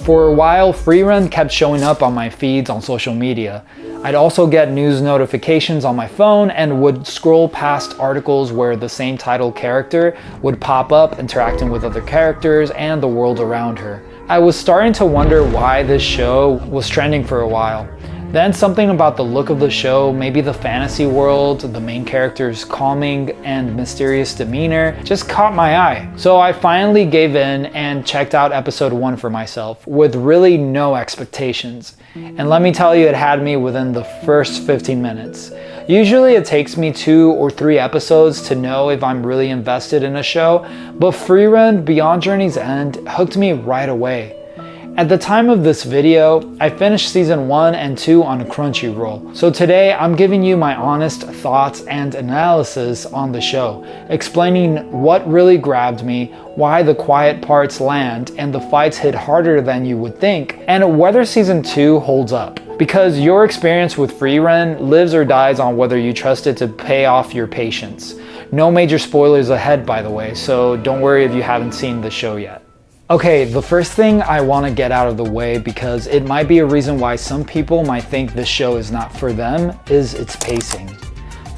For a while, Frieren kept showing up on my feeds on social media. I'd also get news notifications on my phone and would scroll past articles where the same title character would pop up interacting with other characters and the world around her. I was starting to wonder why this show was trending for a while. Then something about the look of the show, maybe the fantasy world, the main character's calming and mysterious demeanor, just caught my eye. So I finally gave in and checked out episode 1 for myself with really no expectations. And let me tell you, it had me within the first 15 minutes. Usually it takes me 2 or 3 episodes to know if I'm really invested in a show, but Frieren Beyond Journey's End hooked me right away. At the time of this video, I finished season 1 and 2 on Crunchyroll. So today I'm giving you my honest thoughts and analysis on the show, explaining what really grabbed me, why the quiet parts land and the fights hit harder than you would think, and whether season 2 holds up. Because your experience with Frieren lives or dies on whether you trust it to pay off your patience. No major spoilers ahead, by the way, so don't worry if you haven't seen the show yet. Okay, the first thing I want to get out of the way, because it might be a reason why some people might think this show is not for them, is its pacing.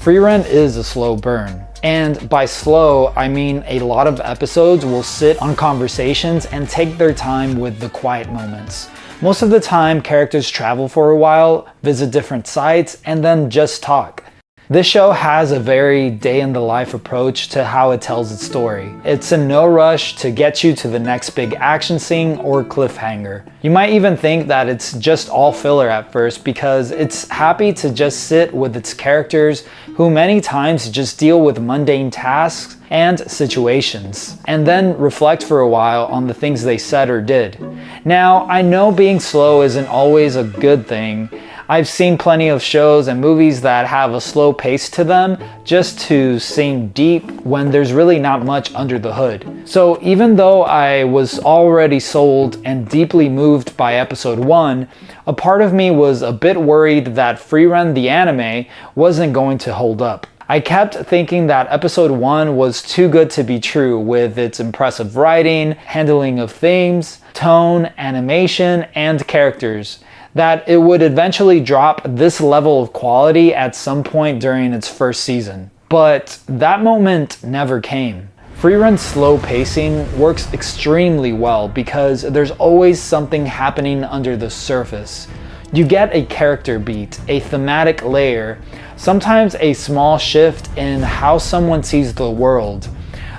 Frieren is a slow burn. And by slow, I mean a lot of episodes will sit on conversations and take their time with the quiet moments. Most of the time, characters travel for a while, visit different sites, and then just talk. This show has a very day-in-the-life approach to how it tells its story. It's in no rush to get you to the next big action scene or cliffhanger. You might even think that it's just all filler at first because it's happy to just sit with its characters who many times just deal with mundane tasks and situations, and then reflect for a while on the things they said or did. Now, I know being slow isn't always a good thing. I've seen plenty of shows and movies that have a slow pace to them just to seem deep when there's really not much under the hood. So even though I was already sold and deeply moved by episode 1, a part of me was a bit worried that Frieren the anime wasn't going to hold up. I kept thinking that episode 1 was too good to be true with its impressive writing, handling of themes, tone, animation, and characters, that it would eventually drop this level of quality at some point during its first season. But that moment never came. Frieren's slow pacing works extremely well because there's always something happening under the surface. You get a character beat, a thematic layer, sometimes a small shift in how someone sees the world.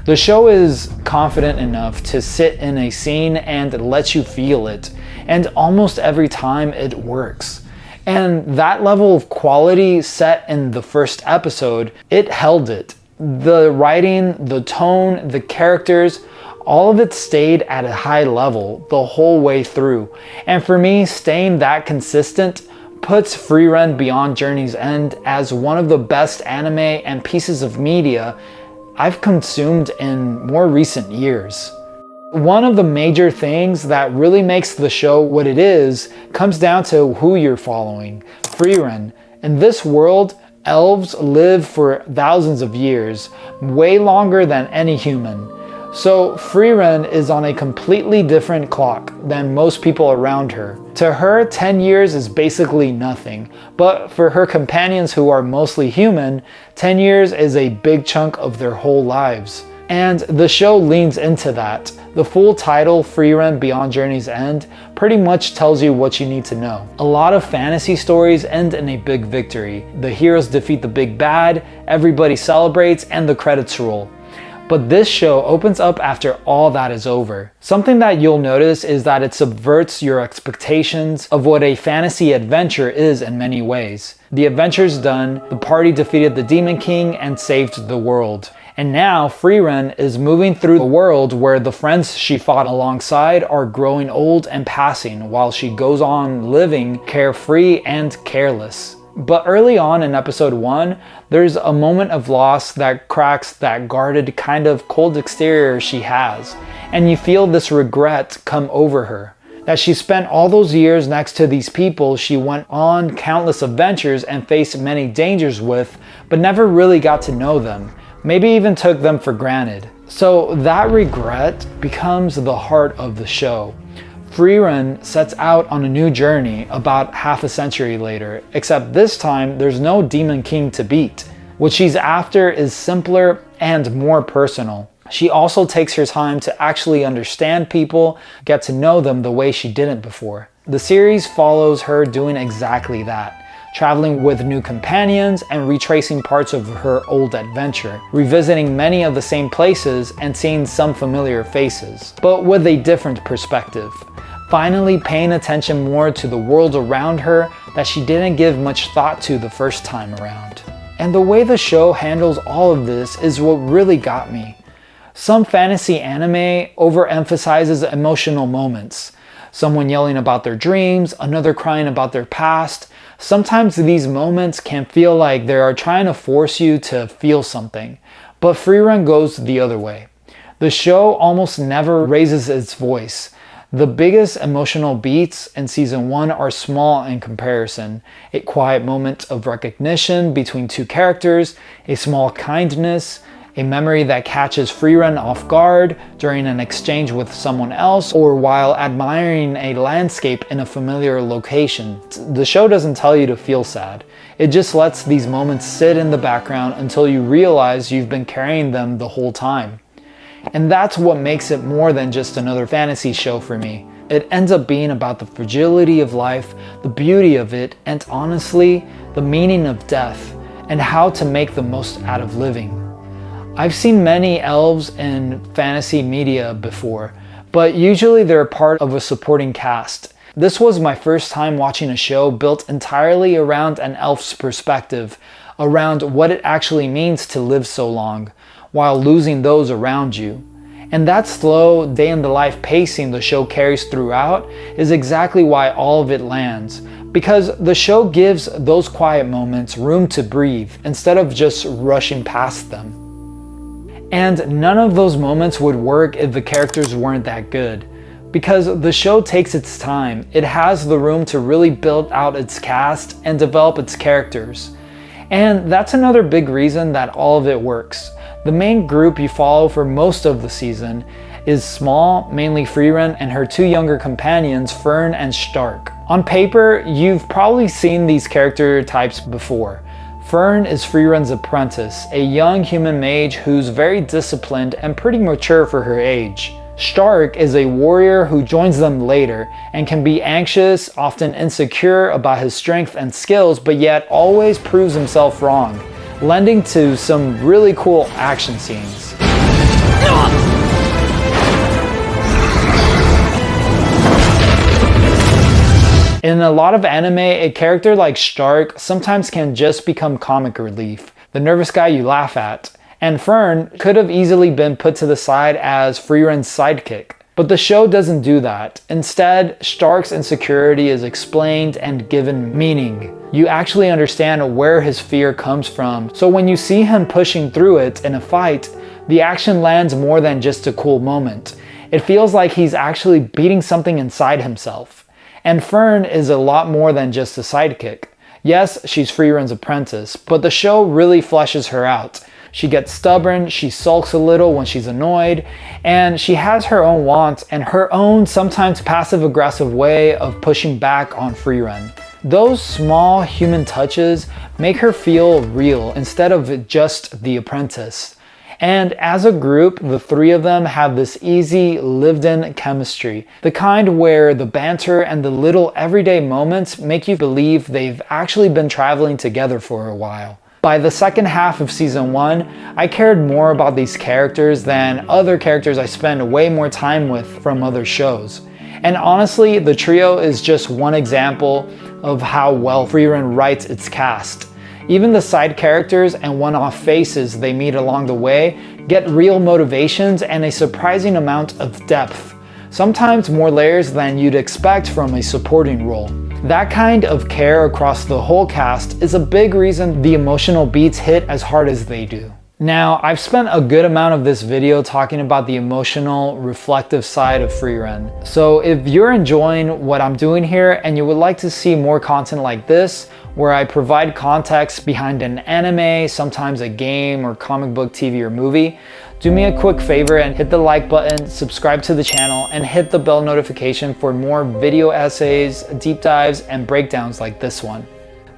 The show is confident enough to sit in a scene and let you feel it, and almost every time it works. And that level of quality set in the first episode, it held it. The writing, the tone, the characters, all of it stayed at a high level the whole way through. And for me, staying that consistent puts Frieren Beyond Journey's End as one of the best anime and pieces of media I've consumed in more recent years. One of the major things that really makes the show what it is comes down to who you're following. Frieren. In this world, elves live for thousands of years, way longer than any human. So Frieren is on a completely different clock than most people around her. To her, 10 years is basically nothing, but for her companions who are mostly human, 10 years is a big chunk of their whole lives. And the show leans into that. The full title, Frieren Beyond Journey's End, pretty much tells you what you need to know. A lot of fantasy stories end in a big victory. The heroes defeat the big bad, everybody celebrates, and the credits roll. But this show opens up after all that is over. Something that you'll notice is that it subverts your expectations of what a fantasy adventure is in many ways. The adventure's done, the party defeated the Demon King and saved the world. And now Frieren is moving through a world where the friends she fought alongside are growing old and passing while she goes on living carefree and careless. But early on in episode 1, there's a moment of loss that cracks that guarded kind of cold exterior she has, and you feel this regret come over her. That she spent all those years next to these people she went on countless adventures and faced many dangers with, but never really got to know them, maybe even took them for granted. So that regret becomes the heart of the show. Frieren sets out on a new journey about half a century later, except this time there's no Demon King to beat. What she's after is simpler and more personal. She also takes her time to actually understand people, get to know them the way she didn't before. The series follows her doing exactly that, traveling with new companions and retracing parts of her old adventure, revisiting many of the same places and seeing some familiar faces, but with a different perspective. Finally paying attention more to the world around her that she didn't give much thought to the first time around. And the way the show handles all of this is what really got me. Some fantasy anime overemphasizes emotional moments. Someone yelling about their dreams, another crying about their past. Sometimes these moments can feel like they are trying to force you to feel something, but Frieren goes the other way. The show almost never raises its voice. The biggest emotional beats in season 1 are small in comparison. A quiet moment of recognition between two characters, a small kindness, a memory that catches Frieren off guard during an exchange with someone else, or while admiring a landscape in a familiar location. The show doesn't tell you to feel sad. It just lets these moments sit in the background until you realize you've been carrying them the whole time. And that's what makes it more than just another fantasy show for me. It ends up being about the fragility of life, the beauty of it, and honestly, the meaning of death, and how to make the most out of living. I've seen many elves in fantasy media before, but usually they're part of a supporting cast. This was my first time watching a show built entirely around an elf's perspective, around what it actually means to live so long, while losing those around you. And that slow, day-in-the-life pacing the show carries throughout is exactly why all of it lands, because the show gives those quiet moments room to breathe instead of just rushing past them. And none of those moments would work if the characters weren't that good. Because the show takes its time, it has the room to really build out its cast and develop its characters. And that's another big reason that all of it works. The main group you follow for most of the season is small, mainly Frieren and her two younger companions, Fern and Stark. On paper, you've probably seen these character types before. Fern is Frieren's apprentice, a young human mage who's very disciplined and pretty mature for her age. Stark is a warrior who joins them later and can be anxious, often insecure about his strength and skills, but yet always proves himself wrong, lending to some really cool action scenes. In a lot of anime, a character like Stark sometimes can just become comic relief, the nervous guy you laugh at. And Fern could have easily been put to the side as Frieren's sidekick. But the show doesn't do that. Instead, Stark's insecurity is explained and given meaning. You actually understand where his fear comes from, so when you see him pushing through it in a fight, the action lands more than just a cool moment. It feels like he's actually beating something inside himself. And Fern is a lot more than just a sidekick. Yes, she's Frieren's apprentice, but the show really fleshes her out. She gets stubborn, she sulks a little when she's annoyed, and she has her own wants and her own sometimes passive-aggressive way of pushing back on Frieren. Those small human touches make her feel real instead of just the apprentice. And as a group, the three of them have this easy, lived-in chemistry. The kind where the banter and the little everyday moments make you believe they've actually been traveling together for a while. By the second half of season 1, I cared more about these characters than other characters I spend way more time with from other shows. And honestly, the trio is just one example of how well Frieren writes its cast. Even the side characters and one-off faces they meet along the way get real motivations and a surprising amount of depth, sometimes more layers than you'd expect from a supporting role. That kind of care across the whole cast is a big reason the emotional beats hit as hard as they do. Now, I've spent a good amount of this video talking about the emotional, reflective side of Frieren. So if you're enjoying what I'm doing here and you would like to see more content like this, where I provide context behind an anime, sometimes a game or comic book, TV, or movie, do me a quick favor and hit the like button, subscribe to the channel, and hit the bell notification for more video essays, deep dives, and breakdowns like this one.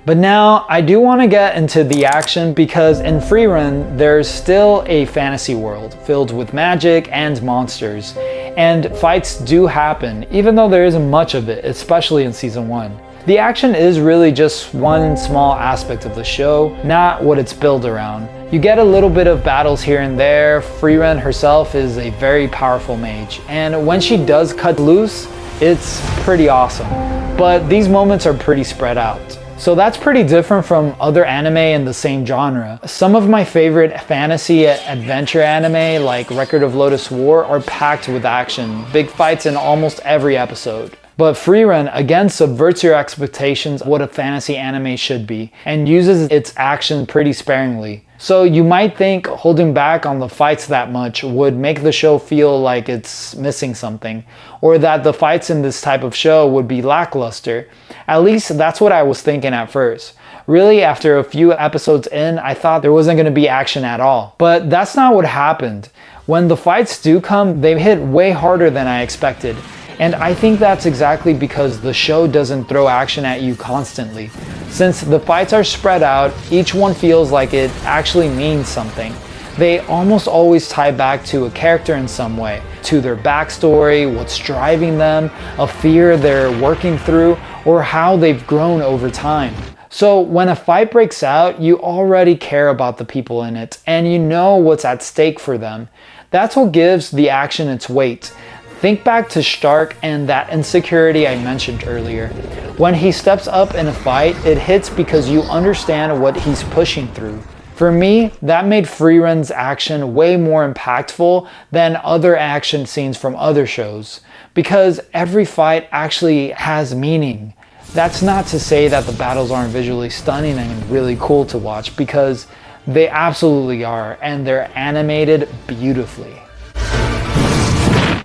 But now I do want to get into the action because in Frieren, there's still a fantasy world filled with magic and monsters, and fights do happen, even though there isn't much of it, especially in season 1. The action is really just one small aspect of the show, not what it's built around. You get a little bit of battles here and there. Frieren herself is a very powerful mage, and when she does cut loose, it's pretty awesome. But these moments are pretty spread out. So that's pretty different from other anime in the same genre. Some of my favorite fantasy adventure anime, like Record of Lodoss War, are packed with action, big fights in almost every episode. But Frieren again subverts your expectations of what a fantasy anime should be, and uses its action pretty sparingly. So you might think holding back on the fights that much would make the show feel like it's missing something, or that the fights in this type of show would be lackluster. At least that's what I was thinking at first. Really, after a few episodes in, I thought there wasn't going to be action at all. But that's not what happened. When the fights do come, they hit way harder than I expected. And I think that's exactly because the show doesn't throw action at you constantly. Since the fights are spread out, each one feels like it actually means something. They almost always tie back to a character in some way, to their backstory, what's driving them, a fear they're working through, or how they've grown over time. So when a fight breaks out, you already care about the people in it, and you know what's at stake for them. That's what gives the action its weight. Think back to Stark and that insecurity I mentioned earlier. When he steps up in a fight, it hits because you understand what he's pushing through. For me, that made Frieren's action way more impactful than other action scenes from other shows, because every fight actually has meaning. That's not to say that the battles aren't visually stunning and really cool to watch, because they absolutely are, and they're animated beautifully.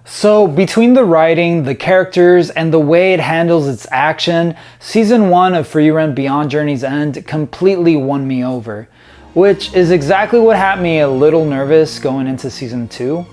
So between the writing, the characters, and the way it handles its action, season 1 of Frieren Beyond Journey's End completely won me over, which is exactly what had me a little nervous going into season 2,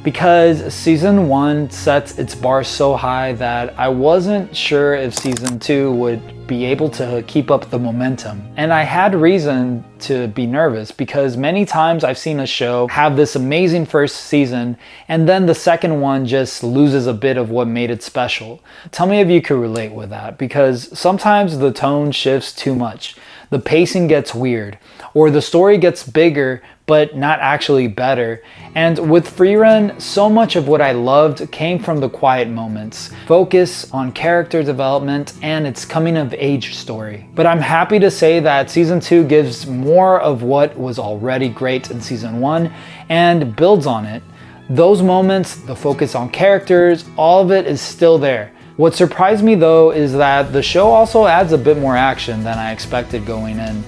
because season 1 sets its bar so high that I wasn't sure if season 2 would be able to keep up the momentum. And I had reason to be nervous because many times I've seen a show have this amazing first season and then the second one just loses a bit of what made it special. Tell me if you could relate with that, because sometimes the tone shifts too much. The pacing gets weird, or the story gets bigger but not actually better. And with Frieren, so much of what I loved came from the quiet moments, focus on character development, and its coming of age story. But I'm happy to say that season 2 gives more of what was already great in season 1 and builds on it. Those moments, the focus on characters, all of it is still there. What surprised me though is that the show also adds a bit more action than I expected going in.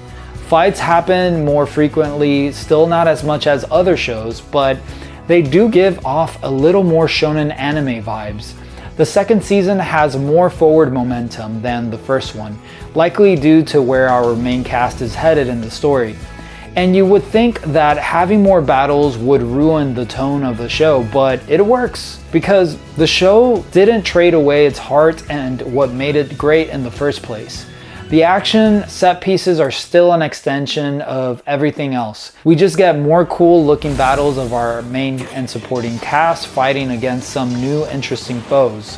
Fights happen more frequently, still not as much as other shows, but they do give off a little more shonen anime vibes. The second season has more forward momentum than the first one, likely due to where our main cast is headed in the story. And you would think that having more battles would ruin the tone of the show, but it works because the show didn't trade away its heart and what made it great in the first place. The action set pieces are still an extension of everything else. We just get more cool looking battles of our main and supporting cast fighting against some new interesting foes.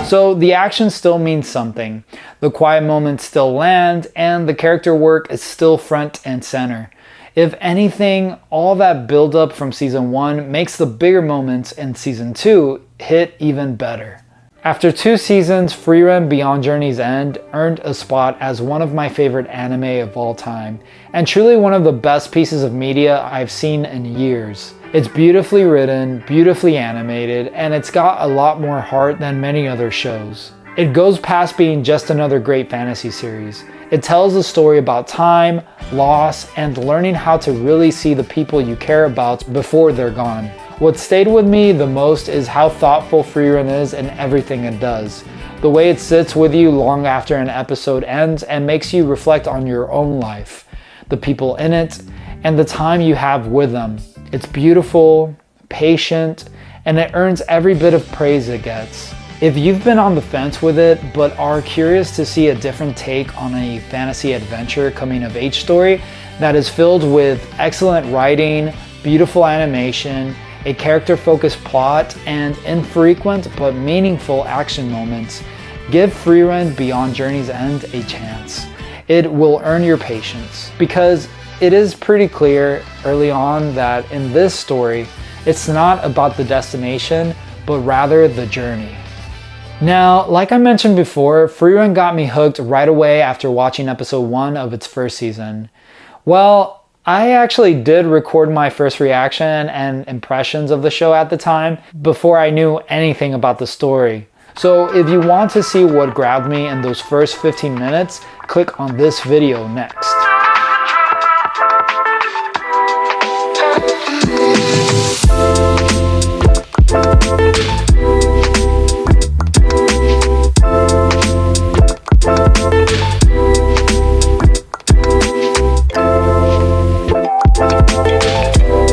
So the action still means something. The quiet moments still land, and the character work is still front and center. If anything, all that build up from season 1 makes the bigger moments in season 2 hit even better. After 2 seasons, Frieren Beyond Journey's End earned a spot as one of my favorite anime of all time, and truly one of the best pieces of media I've seen in years. It's beautifully written, beautifully animated, and it's got a lot more heart than many other shows. It goes past being just another great fantasy series. It tells a story about time, loss, and learning how to really see the people you care about before they're gone. What stayed with me the most is how thoughtful Frieren is in everything it does. The way it sits with you long after an episode ends and makes you reflect on your own life, the people in it, and the time you have with them. It's beautiful, patient, and it earns every bit of praise it gets. If you've been on the fence with it, but are curious to see a different take on a fantasy adventure coming of age story that is filled with excellent writing, beautiful animation, a character-focused plot, and infrequent but meaningful action moments, give Frieren Beyond Journey's End a chance. It will earn your patience, because it is pretty clear early on that in this story, it's not about the destination, but rather the journey. Now, like I mentioned before, Frieren got me hooked right away after watching episode 1 of its first season. Well, I actually did record my first reaction and impressions of the show at the time, before I knew anything about the story. So if you want to see what grabbed me in those first 15 minutes, click on this video next.